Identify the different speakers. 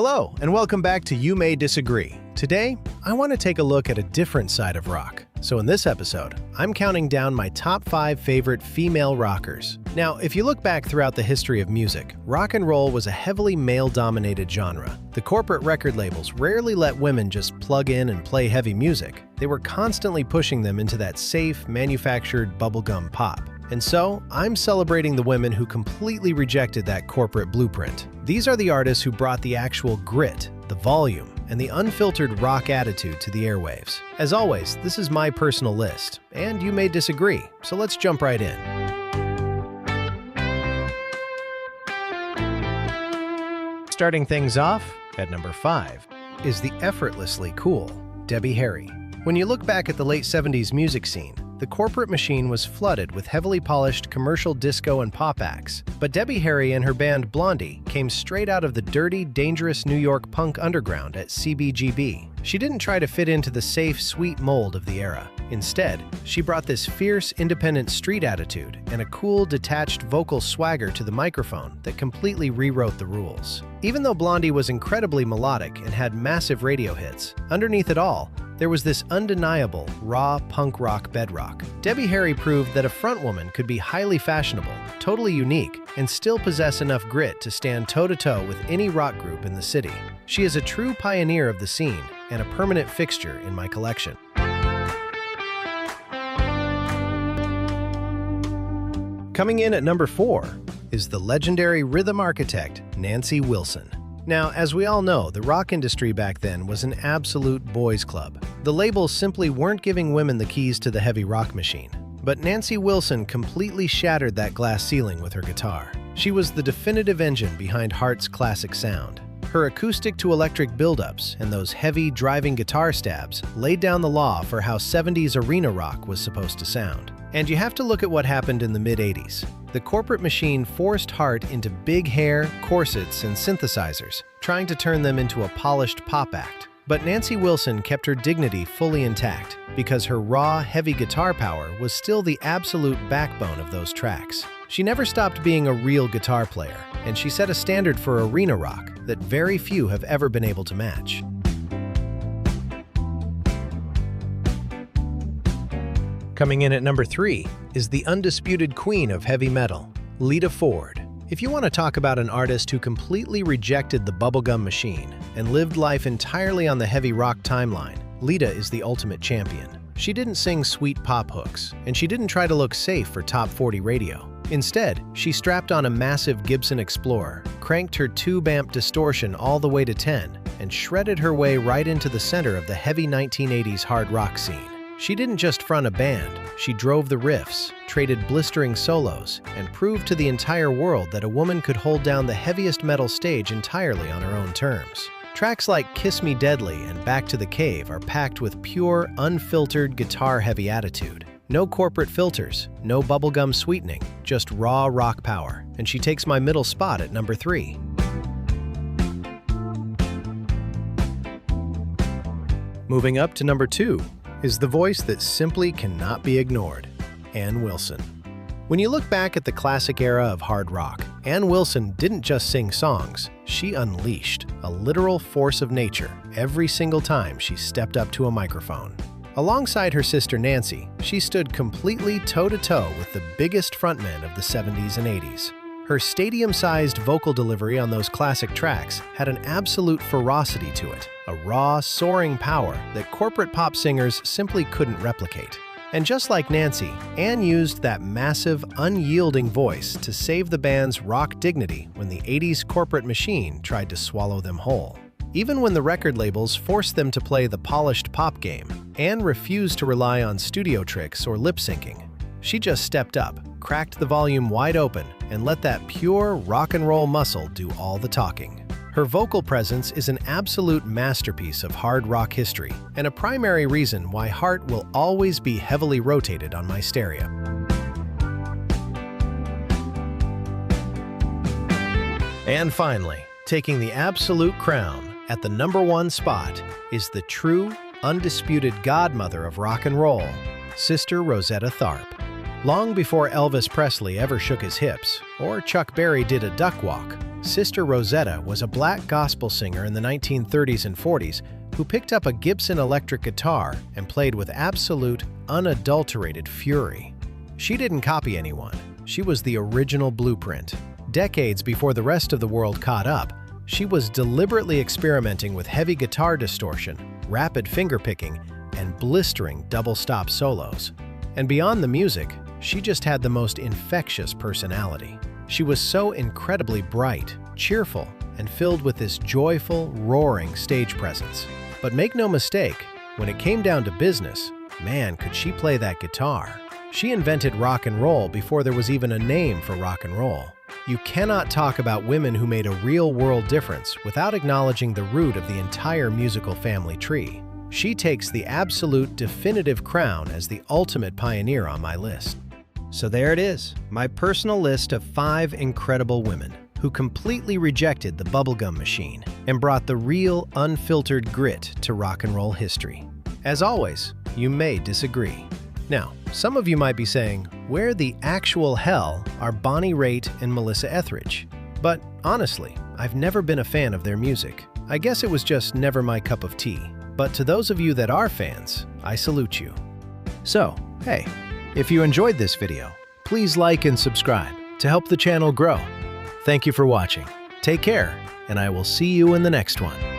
Speaker 1: Hello, and welcome back to You May Disagree. Today, I want to take a look at a different side of rock. So in this episode, I'm counting down my top 5 favorite female rockers. Now, if you look back throughout the history of music, rock and roll was a heavily male-dominated genre. The corporate record labels rarely let women just plug in and play heavy music. They were constantly pushing them into that safe, manufactured bubblegum pop. And so, I'm celebrating the women who completely rejected that corporate blueprint. These are the artists who brought the actual grit, the volume, and the unfiltered rock attitude to the airwaves. As always, this is my personal list, and you may disagree, so let's jump right in. Starting things off, at number 5, is the effortlessly cool Debbie Harry. When you look back at the late 70s music scene, the corporate machine was flooded with heavily polished commercial disco and pop acts. But Debbie Harry and her band Blondie came straight out of the dirty, dangerous New York punk underground at CBGB. She didn't try to fit into the safe, sweet mold of the era. Instead, she brought this fierce, independent street attitude and a cool, detached vocal swagger to the microphone that completely rewrote the rules. Even though Blondie was incredibly melodic and had massive radio hits, underneath it all, there was this undeniable, raw punk rock bedrock. Debbie Harry proved that a frontwoman could be highly fashionable, totally unique, and still possess enough grit to stand toe-to-toe with any rock group in the city. She is a true pioneer of the scene and a permanent fixture in my collection. Coming in at number 4 is the legendary rhythm architect, Nancy Wilson. Now, as we all know, the rock industry back then was an absolute boys' club. The labels simply weren't giving women the keys to the heavy rock machine. But Nancy Wilson completely shattered that glass ceiling with her guitar. She was the definitive engine behind Heart's classic sound. Her acoustic-to-electric build-ups and those heavy, driving guitar stabs laid down the law for how 70s arena rock was supposed to sound. And you have to look at what happened in the mid-80s. The corporate machine forced Heart into big hair, corsets, and synthesizers, trying to turn them into a polished pop act. But Nancy Wilson kept her dignity fully intact because her raw, heavy guitar power was still the absolute backbone of those tracks. She never stopped being a real guitar player, and she set a standard for arena rock that very few have ever been able to match. Coming in at number 3 is the undisputed queen of heavy metal, Lita Ford. If you want to talk about an artist who completely rejected the bubblegum machine and lived life entirely on the heavy rock timeline, Lita is the ultimate champion. She didn't sing sweet pop hooks, and she didn't try to look safe for top 40 radio. Instead, she strapped on a massive Gibson Explorer, cranked her tube-amp distortion all the way to 10, and shredded her way right into the center of the heavy 1980s hard rock scene. She didn't just front a band, she drove the riffs, traded blistering solos, and proved to the entire world that a woman could hold down the heaviest metal stage entirely on her own terms. Tracks like Kiss Me Deadly and Back to the Cave are packed with pure, unfiltered guitar-heavy attitude. No corporate filters, no bubblegum sweetening, just raw rock power, and she takes my middle spot at number 3. Moving up to number 2 is the voice that simply cannot be ignored, Ann Wilson. When you look back at the classic era of hard rock, Ann Wilson didn't just sing songs, she unleashed a literal force of nature every single time she stepped up to a microphone. Alongside her sister Nancy, she stood completely toe-to-toe with the biggest frontmen of the 70s and 80s. Her stadium-sized vocal delivery on those classic tracks had an absolute ferocity to it, a raw, soaring power that corporate pop singers simply couldn't replicate. And just like Nancy, Ann used that massive, unyielding voice to save the band's rock dignity when the 80s corporate machine tried to swallow them whole. Even when the record labels forced them to play the polished pop game, Ann refused to rely on studio tricks or lip-syncing. She just stepped up, cracked the volume wide open, and let that pure rock and roll muscle do all the talking. Her vocal presence is an absolute masterpiece of hard rock history, and a primary reason why Heart will always be heavily rotated on my stereo. And finally, taking the absolute crown at the number 1 spot is the true, undisputed godmother of rock and roll, Sister Rosetta Tharpe. Long before Elvis Presley ever shook his hips, or Chuck Berry did a duck walk, Sister Rosetta was a black gospel singer in the 1930s and 40s who picked up a Gibson electric guitar and played with absolute, unadulterated fury. She didn't copy anyone. She was the original blueprint. Decades before the rest of the world caught up, she was deliberately experimenting with heavy guitar distortion, rapid fingerpicking, and blistering double-stop solos. And beyond the music, she just had the most infectious personality. She was so incredibly bright, cheerful, and filled with this joyful, roaring stage presence. But make no mistake, when it came down to business, man, could she play that guitar. She invented rock and roll before there was even a name for rock and roll. You cannot talk about women who made a real-world difference without acknowledging the root of the entire musical family tree. She takes the absolute definitive crown as the ultimate pioneer on my list. So there it is, my personal list of 5 incredible women who completely rejected the bubblegum machine and brought the real, unfiltered grit to rock and roll history. As always, you may disagree. Now, some of you might be saying, where the actual hell are Bonnie Raitt and Melissa Etheridge? But honestly, I've never been a fan of their music. I guess it was just never my cup of tea. But to those of you that are fans, I salute you. So, hey, if you enjoyed this video, please like and subscribe to help the channel grow. Thank you for watching. Take care, and I will see you in the next one.